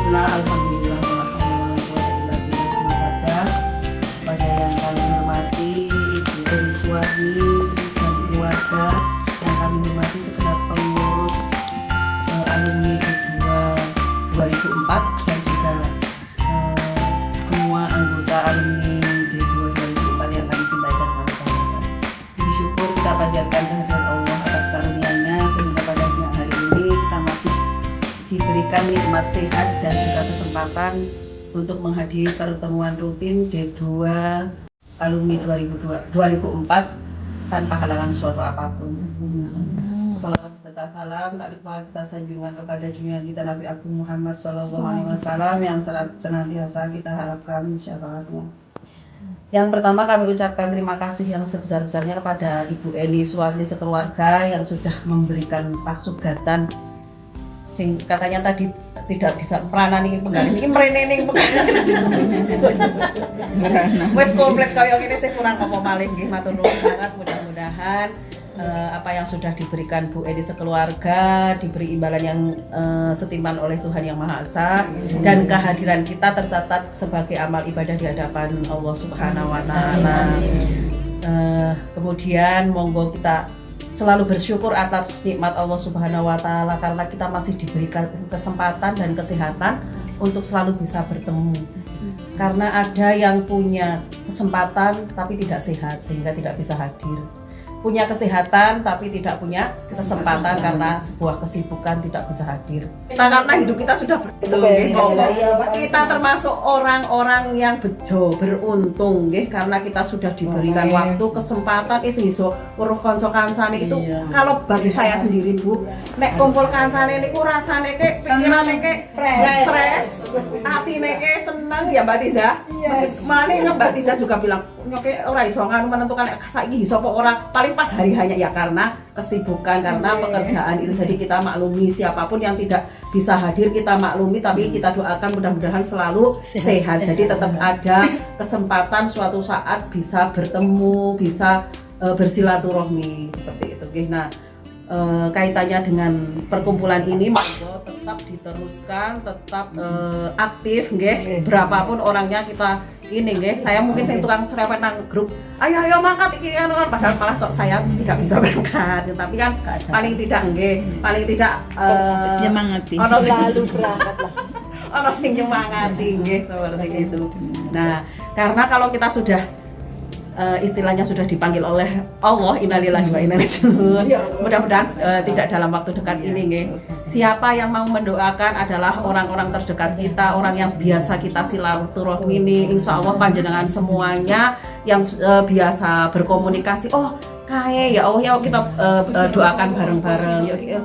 Bismillah, alhamdulillah, pada yang kami hormati Ibu Eliswani dan keluarga, yang kami hormati segenap pengurus alumni D2 2004 dan juga semua anggota alumni D2 2004 yang kami cintai dan kami banggakan. Puji syukur kita panjatkan kehadirat Allah atas karunia-Nya sehingga pada siang hari ini kita masih diberikan nikmat sehat dan juga kesempatan untuk menghadiri pertemuan rutin D2 alumni 2004 tanpa halangan suatu apapun. Salam serta salam tak lupa kita sanjungan kepada junjungan kita Nabi Agung Muhammad SAW yang senantiasa kita harapkan syafaatnya. Yang pertama kami ucapkan terima kasih yang sebesar-besarnya kepada Ibu Eliswani sekeluarga yang sudah memberikan pasugatan sing katanya tadi tidak bisa peranan ini penggali ini merenening wes komplit kaya ngene sih kurang apa malih nggih matur nuwun sangat mudah-mudahan apa yang sudah diberikan Bu Edi sekeluarga diberi imbalan yang setimpal oleh Tuhan Yang Maha Esa dan kehadiran kita tercatat sebagai amal ibadah di hadapan Allah Subhanahu wa taala. Kemudian monggo kita selalu bersyukur atas nikmat Allah Subhanahu wa taala karena kita masih diberikan kesempatan dan kesehatan untuk selalu bisa bertemu. Karena ada yang punya kesempatan tapi tidak sehat sehingga tidak bisa hadir. Punya kesehatan tapi tidak punya kesempatan karena sebuah kesibukan tidak bisa hadir. Karena hidup kita sudah beruntung, kita termasuk orang-orang yang bejo beruntung, karena kita sudah diberikan waktu, kesempatan, iso weruh kanca kancane itu. Kalau bagi saya sendiri Bu, nek kumpul kancane niku rasane ke pikirane ke fresh, atine ke seneng ya Mbak Tiza. Mane Mbak Tiza juga bilang, nyoke ora iso nganu menentukan saiki iso apa ora pas hari hanya ya karena kesibukan karena pekerjaan itu. Jadi kita maklumi siapapun yang tidak bisa hadir kita maklumi tapi kita doakan mudah-mudahan selalu sehat. Jadi tetap ada kesempatan suatu saat bisa bertemu, bisa bersilaturahmi seperti itu. Nah, kaitannya dengan perkumpulan ini monggo tetap diteruskan, tetap aktif nggih. Berapapun orangnya kita ini nggih. Saya mungkin saya tukang cerewet nang grup. Ayo mangkat iki kan padahal malah cok saya tidak bisa berangkat. Tapi kan paling tidak nggih, paling tidak nyemangati. Ono Selalu berangkat lah. Ono sing nyemangati nggih seperti itu. Nah, karena kalau kita sudah istilahnya sudah dipanggil oleh Allah, innalillahi wa inna ilaihi raji'un. Mudah-mudahan tidak dalam waktu dekat ini nggih. Siapa yang mau mendoakan adalah orang-orang terdekat kita, orang yang biasa kita silaturahmi ini. Insya Allah panjenengan semuanya yang biasa berkomunikasi, oh kae ya Allah ya kita doakan bareng-bareng. Ya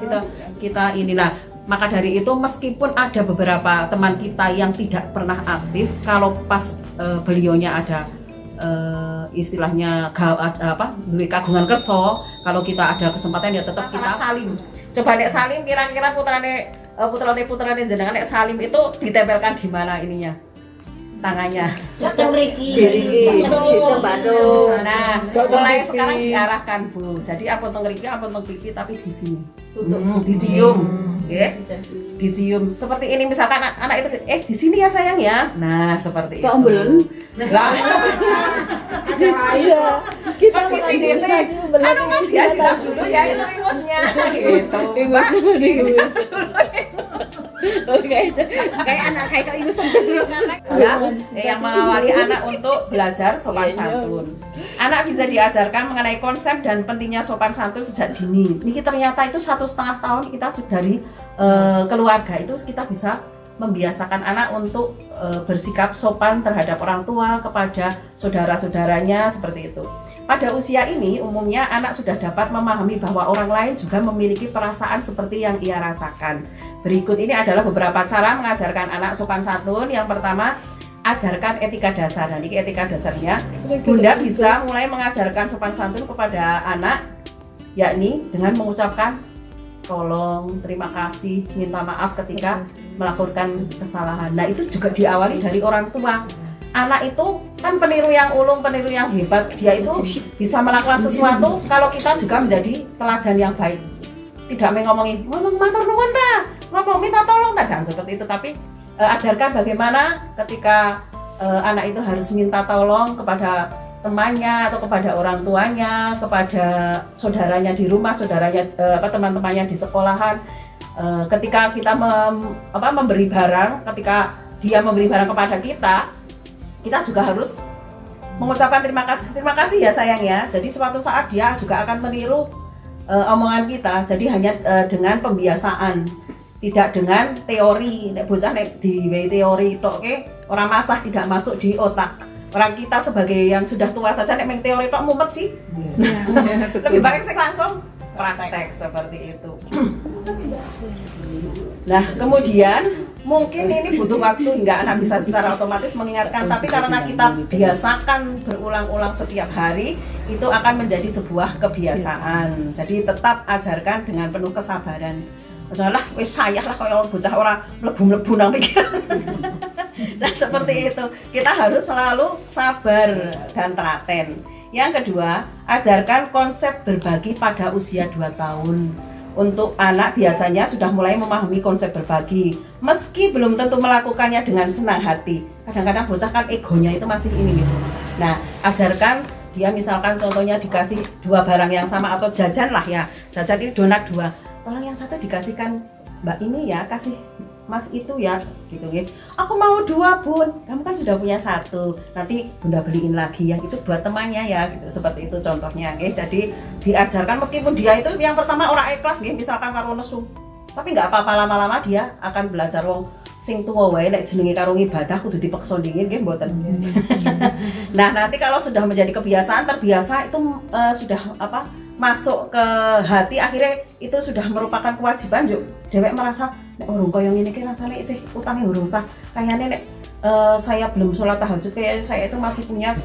kita ini. Nah, maka dari itu meskipun ada beberapa teman kita yang tidak pernah aktif, kalau pas beliaunya ada istilahnya duwe kagungan kerso, kalau kita ada kesempatan ya tetap kita salim. Coba nek salim kira-kira putrane jenengan nek salim itu ditempelkan di mana ininya? Tangannya. Cocok mriki. Itu Bandung. Nah, mulai sekarang diarahkan Bu. Jadi apa teng mriki, apa teng pipi tapi di sini. Tutup, dicium. Nggih. Dicium. Seperti ini misalkan anak itu di sini ya sayang ya. Nah, seperti itu. Kok ambulan? Lah. Iya. Kita sini masih aja dulu ya itu ingusnya gitu. Mbak. Kayak anak kayak ingusan dulu. Ya, yang mengawali anak untuk belajar sopan santun. Anak bisa diajarkan mengenai konsep dan pentingnya sopan santun sejak dini. Ini ternyata itu 1,5 tahun kita sudah dari keluarga itu kita bisa membiasakan anak untuk bersikap sopan terhadap orang tua, kepada saudara-saudaranya seperti itu. Pada usia ini umumnya anak sudah dapat memahami bahwa orang lain juga memiliki perasaan seperti yang ia rasakan. Berikut ini adalah beberapa cara mengajarkan anak sopan santun. Yang pertama, ajarkan etika dasar. Nah, ini etika dasarnya. Bunda bisa mulai mengajarkan sopan santun kepada anak, yakni dengan mengucapkan tolong, terima kasih, minta maaf ketika melakukan kesalahan. Nah, itu juga diawali dari orang tua. Anak itu kan peniru yang ulung, peniru yang hebat. Dia itu bisa melakukan sesuatu kalau kita juga menjadi teladan yang baik. Tidak ngomong matur nuwun ta, ngomong minta tolong ta, jangan seperti itu, tapi ajarkan bagaimana ketika anak itu harus minta tolong kepada temannya atau kepada orang tuanya, kepada saudaranya di rumah, teman-temannya di sekolahan. Ketika kita memberi barang, ketika dia memberi barang kepada kita juga harus mengucapkan terima kasih ya sayang ya. Jadi suatu saat dia juga akan meniru omongan kita. Jadi hanya dengan pembiasaan, tidak dengan teori. Nek bocah nek di teori tok orang masah tidak masuk di otak. Orang kita sebagai yang sudah tua saja nek teori tok mumet sih. Lebih baik sih langsung praktek seperti itu. Nah, kemudian mungkin ini butuh waktu hingga anak bisa secara otomatis mengingatkan, tapi karena kita biasakan berulang-ulang setiap hari, itu akan menjadi sebuah kebiasaan. Jadi tetap ajarkan dengan penuh kesabaran. Masalah wis sayah lah kaya bocah ora mlebu-mlebu nang pikiran. Jadi seperti itu. Kita harus selalu sabar dan telaten. Yang kedua, ajarkan konsep berbagi pada usia 2 tahun. Untuk anak biasanya sudah mulai memahami konsep berbagi, meski belum tentu melakukannya dengan senang hati. Kadang-kadang bocah kan egonya itu masih ini gitu. Nah, ajarkan dia misalkan contohnya dikasih 2 barang yang sama atau jajan lah ya. Jajan ini donat 2. Tolong yang satu dikasihkan Mbak ini ya, kasih Mas itu ya, gitu gitu. Aku mau 2 bun, kamu kan sudah punya 1, nanti bunda beliin lagi yang itu buat temannya ya, gitu. Seperti itu contohnya, gitu. Jadi diajarkan meskipun dia itu yang pertama orang ikhlas, gitu. Misalkan karo nesu, tapi nggak apa-apa lama-lama dia akan belajar wong sing tuwa wae nek jenenge karo ibadah kudu dipeksa dingin nggih mboten. Nah, nanti kalau sudah menjadi kebiasaan terbiasa itu sudah masuk ke hati, akhirnya itu sudah merupakan kewajiban juk. Dewek merasa nek urung koyo ngene iki rasane isih utange urung sah. Kayaknya nek saya belum sholat tahajud, kayak saya itu masih punya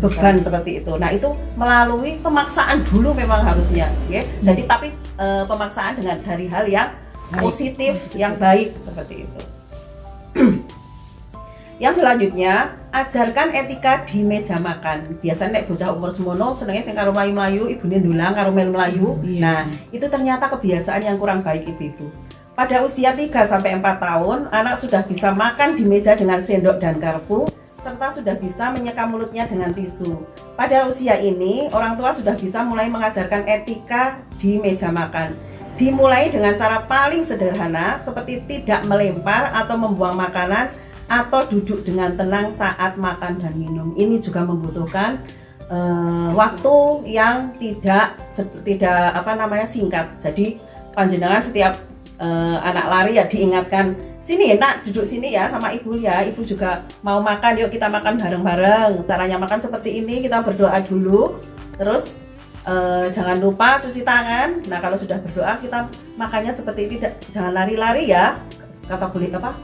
beban seperti itu. Nah, itu melalui pemaksaan dulu memang harusnya, ya. Jadi tapi pemaksaan dengan dari hal yang positif, yang baik seperti itu. Yang selanjutnya, ajarkan etika di meja makan. Biasanya nek bocah umur semono senengnya sing karo mlayu-mlayu, ibune ndulang karo melu mlayu. Nah, itu ternyata kebiasaan yang kurang baik ibu-ibu. Pada usia 3-4 tahun, anak sudah bisa makan di meja dengan sendok dan garpu, serta sudah bisa menyeka mulutnya dengan tisu. Pada usia ini, orang tua sudah bisa mulai mengajarkan etika di meja makan. Dimulai dengan cara paling sederhana, seperti tidak melempar atau membuang makanan, atau duduk dengan tenang saat makan dan minum. Ini juga membutuhkan waktu yang tidak singkat. Jadi panjenengan setiap anak lari ya diingatkan, sini nak duduk sini ya sama ibu ya, ibu juga mau makan, yuk kita makan bareng-bareng. Caranya makan seperti ini, kita berdoa dulu, terus jangan lupa cuci tangan. Nah, kalau sudah berdoa kita makannya seperti ini, jangan lari-lari ya. Kata boleh apa?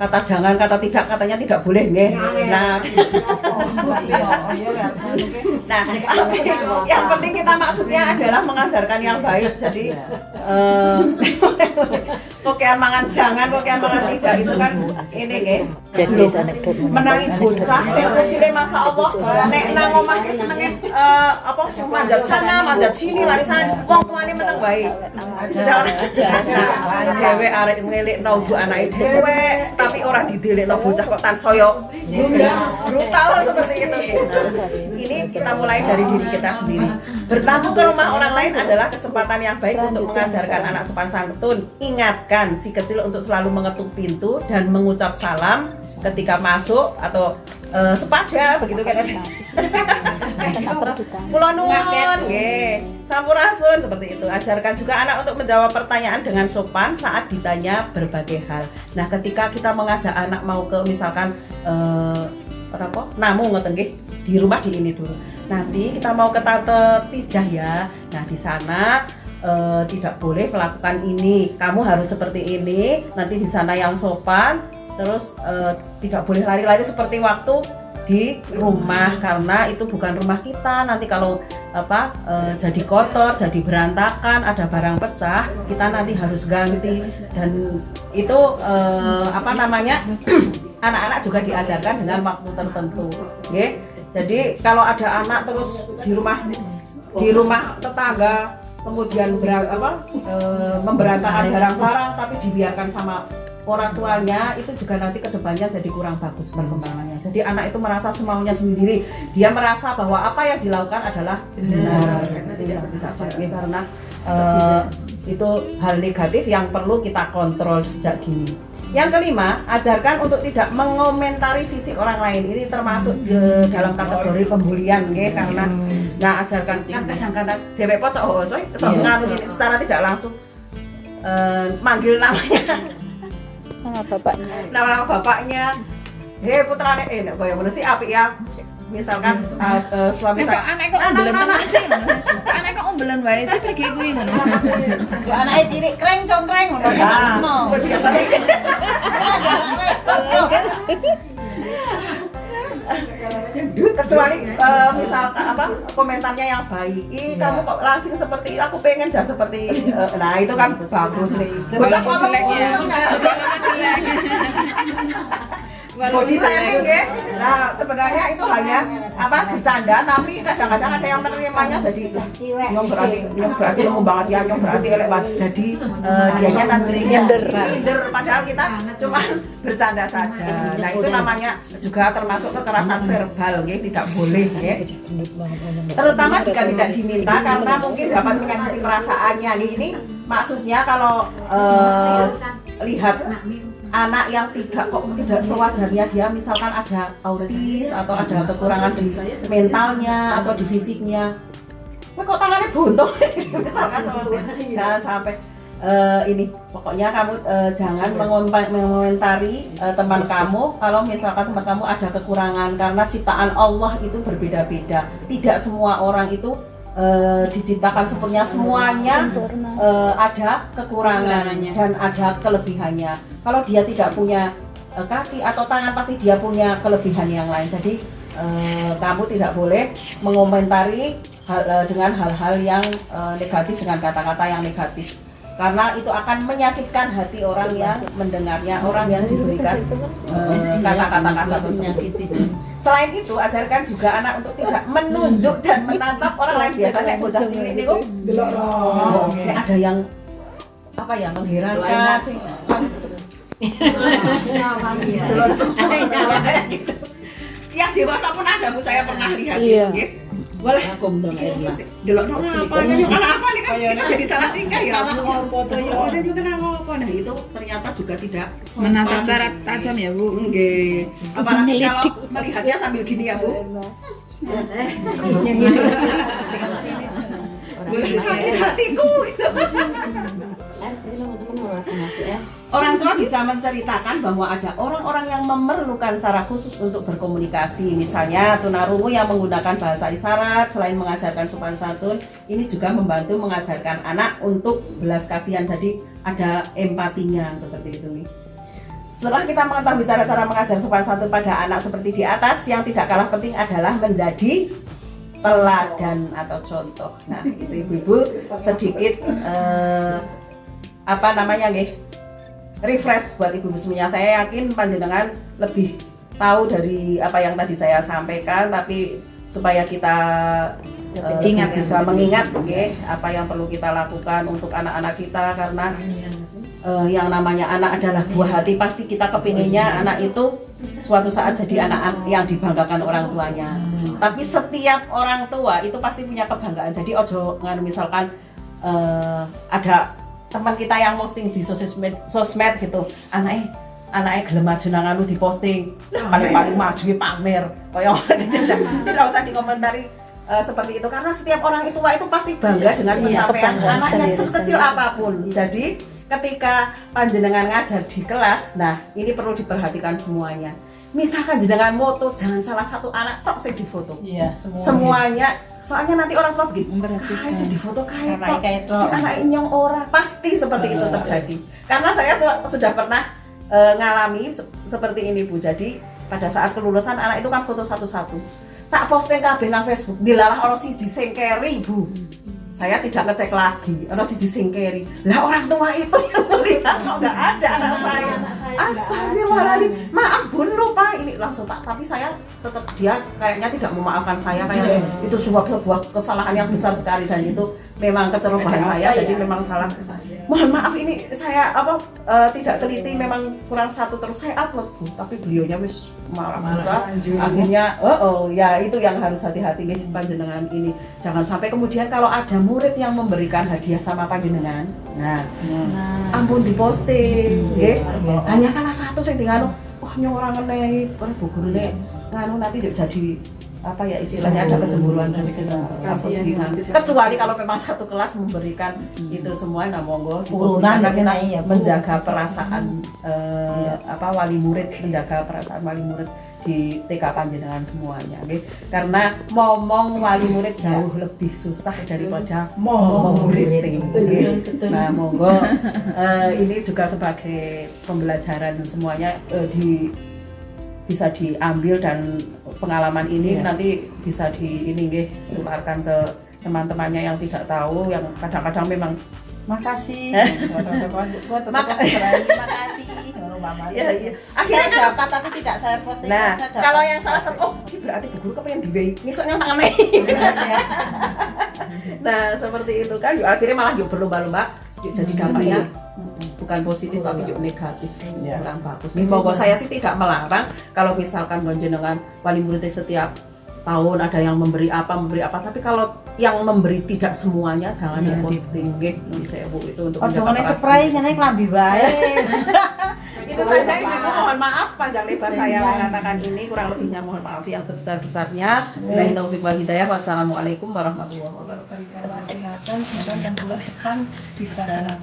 Kata jangan, kata tidak, katanya tidak boleh nggih. Nah, yang penting kita maksudnya adalah mengajarkan yang baik. Jadi pokean mangan jangan, pokean mangan tidak, itu kan ini nggih. Jadi Menangi bocah sing usile masyaallah nek nang omah ki senenge manjat sana, manjat sini, lari sana, wong tuane meneng wae. Dhewe arek ngelekno ibu anake dhewe, tapi ora didelekno bocah kok tansaya brutal seperti itu. Ini kita mulai dari diri kita sendiri. Bertamu ke rumah orang lain adalah kesempatan yang baik untuk mengajarkan anak sopan santun. Ingatkan si kecil untuk selalu mengetuk pintu dan mengucap salam ketika masuk atau sepada begitu kan. Kula nuwun nggih. Sampurasun seperti itu. Ajarkan juga anak untuk menjawab pertanyaan dengan sopan saat ditanya berbagai hal. Nah, ketika kita mengajak anak mau ke misalkan namu ngoten nggih, di rumah di ini dulu. Nanti kita mau ke Tante Tijah ya. Nah, di sana tidak boleh melakukan ini. Kamu harus seperti ini. Nanti di sana yang sopan. Terus tidak boleh lari-lari seperti waktu di rumah, karena itu bukan rumah kita. Nanti kalau jadi kotor, jadi berantakan, ada barang pecah, kita nanti harus ganti. Dan itu anak-anak juga diajarkan dengan waktu tertentu, okay? Jadi kalau ada anak terus di rumah tetangga kemudian memberantakan barang-barang tapi dibiarkan sama orang tuanya itu juga nanti kedepannya jadi kurang bagus perkembangannya. Jadi anak itu merasa semaunya sendiri, dia merasa bahwa apa yang dilakukan adalah benar, itu yang tidak baik karena itu hal negatif yang perlu kita kontrol sejak dini. Yang kelima, ajarkan untuk tidak mengomentari fisik orang lain. Ini termasuk dalam kategori pembulian, ya, karena nah ajarkan kan kadang-kadang dhewek pocok ngaruh secara tidak langsung manggil namanya Nama bapaknya. nama bapaknya. Putrane nek kaya ngono sih apik ya. Misalkan suami Kok saya anak kok umbelan tenan sih ngono. Anak kok umbelan wae sih kayak kuwi ngono. Anaknya cilik kreng congkreng ngono. Nah, biasa kecuali misalkan apa komentarnya yang baik, kamu kok langsing seperti itu, aku pengen jah seperti nah itu kan bagus nih. Bocah kok jeleknya, Jelek. body shaming ya. Nah sebenarnya itu hanya apa bercanda, tapi kadang-kadang ada yang menerimanya jadi nyong berarti lemu banget ya, nyong berarti elek banget. Jadi dianya nanti minder padahal kita cuma bercanda saja. Nah itu namanya juga termasuk kekerasan verbal ya, tidak boleh ya. Terutama jika tidak diminta karena mungkin dapat menyakiti perasaannya. Ini maksudnya kalau lihat anak yang tidak sewajarnya dia misalkan ada autis atau ada kekurangan di mentalnya atau di fisiknya, kok tangannya buntung misalkan jangan sampai ini pokoknya kamu jangan mengomentari teman kamu kalau misalkan teman kamu ada kekurangan, karena ciptaan Allah itu berbeda-beda, tidak semua orang itu diciptakan sempurna, semuanya ada kekurangan dan ada kelebihannya. Kalau dia tidak punya kaki atau tangan pasti dia punya kelebihan yang lain. Jadi kamu tidak boleh mengomentari dengan hal-hal yang negatif, dengan kata-kata yang negatif, karena itu akan menyakitkan hati orang yang mendengarnya, orang yang diberikan kata-kata kasar tersebut. Selain itu, ajarkan juga anak untuk tidak menunjuk dan menatap orang lain. Biasanya bocah cilik niku ada yang apa ya mengherankan sih. Yang dewasa pun ada, Bu, saya pernah lihat gitu. Boleh aku delok dong apa nyok apa nih kan kita jadi salah tingkah ya. Ada juga apa. Nah itu ternyata juga tidak Menata syarat tajam ya, Bu. Nggih. Apalagi kalau melihatnya sambil gini ya, Bu. Boleh sakit hatiku gitu. Orang tua bisa menceritakan bahwa ada orang-orang yang memerlukan cara khusus untuk berkomunikasi. Misalnya tunarungu yang menggunakan bahasa isyarat. Selain mengajarkan sopan santun, ini juga membantu mengajarkan anak untuk belas kasihan. Jadi ada empatinya seperti itu nih. Setelah kita mengetahui cara-cara mengajar sopan santun pada anak seperti di atas, yang tidak kalah penting adalah menjadi teladan atau contoh. Nah itu ibu-ibu sedikit apa namanya nggih, refresh buat ibu semuanya. Saya yakin panjenengan lebih tahu dari apa yang tadi saya sampaikan, tapi supaya kita bisa mengingat okay, apa yang perlu kita lakukan untuk anak-anak kita, karena yang namanya anak adalah buah hati. Pasti kita kepinginnya anak itu suatu saat jadi anak yang dibanggakan orang tuanya. Tapi setiap orang tua itu pasti punya kebanggaan. Jadi ojo misalkan ada teman kita yang posting di sosmed gitu, anaknya gelem maju nang anu diposting, paling maju pamer, kayak tidak usah dikomentari seperti itu, karena setiap orang tua itu pasti bangga dengan pencapaian anaknya sekecil apapun. Jadi ketika panjenengan ngajar di kelas, nah ini perlu diperhatikan semuanya. Misalkan jenengan moto, jangan salah satu anak tok sing difoto. Iya, semuanya. Soalnya nanti orang tua begitu, kayak sing difoto kayak si anak inyong ora, pasti seperti itu terjadi. Karena saya sudah pernah ngalami seperti ini, Bu. Jadi pada saat kelulusan anak itu kan foto satu-satu. Tak posting kabeh nang Facebook, dilalah orang siji sing keri, Bu. Saya tidak ngecek lagi, orang siji sing keri. Lah orang tua itu yang melihat kok enggak ada anak saya. Astagfirullahaladzim, maaf Bun, lupa ini langsung tak, tapi saya tetap dia kayaknya tidak memaafkan saya, kayak itu sebuah kesalahan yang besar sekali dan itu memang kecerobohan saya, jadi memang salah. Mohon maaf ini saya tidak teliti, memang kurang satu terus saya upload Bu, tapi beliaunya wis marah besar. Akhirnya ya itu yang harus hati-hati guys panjenengan ini. Jangan sampai kemudian kalau ada murid yang memberikan hadiah sama panjenengan. Nah, ampun diposting nggih. Hanya salah satu sing nganu, wah nyong ora ngenehi, kan Bu gurune nganu nanti jadi apa ya istilahnya ada kecemburuan dari kecuali kalau memang satu kelas memberikan itu semua, nah monggo Urunan kita ya, menjaga perasaan wali murid, menjaga perasaan wali murid di TK panjenengan semuanya, okay? Karena ngomong wali murid jauh lebih susah daripada ngomong murid. Nah monggo ini juga sebagai pembelajaran semuanya bisa diambil dan pengalaman ini nanti bisa ditularkan ke teman-temannya yang tidak tahu, yang kadang-kadang memang makasih. Makasih. Iya. Akhirnya Saya dapat tapi tidak saya posting. Nah, saya dapat. kalau yang salah satu, berarti Bu Guru kepengen diwehi, ngisoknya tangan Nah, seperti itu kan, yuk akhirnya malah yuk berlomba-lomba, yuk jadi dampaknya bukan positif tapi yuk negatif, kurang bagus. Pokoknya saya sih tidak melarang kalau misalkan panjenengan wali murid setiap tahun ada yang memberi apa, tapi kalau yang memberi tidak semuanya jangan diposting, saya Bu itu untuk menjaga spray ngene klambi wae. Itu saja Ibu, mohon maaf panjang lebar saya mengatakan ini, kurang lebihnya mohon maaf yang sebesar-besarnya. Billahi taufiq wal hidayah. Wassalamualaikum warahmatullahi wabarakatuh. Kesehatan dan kebersihan bisa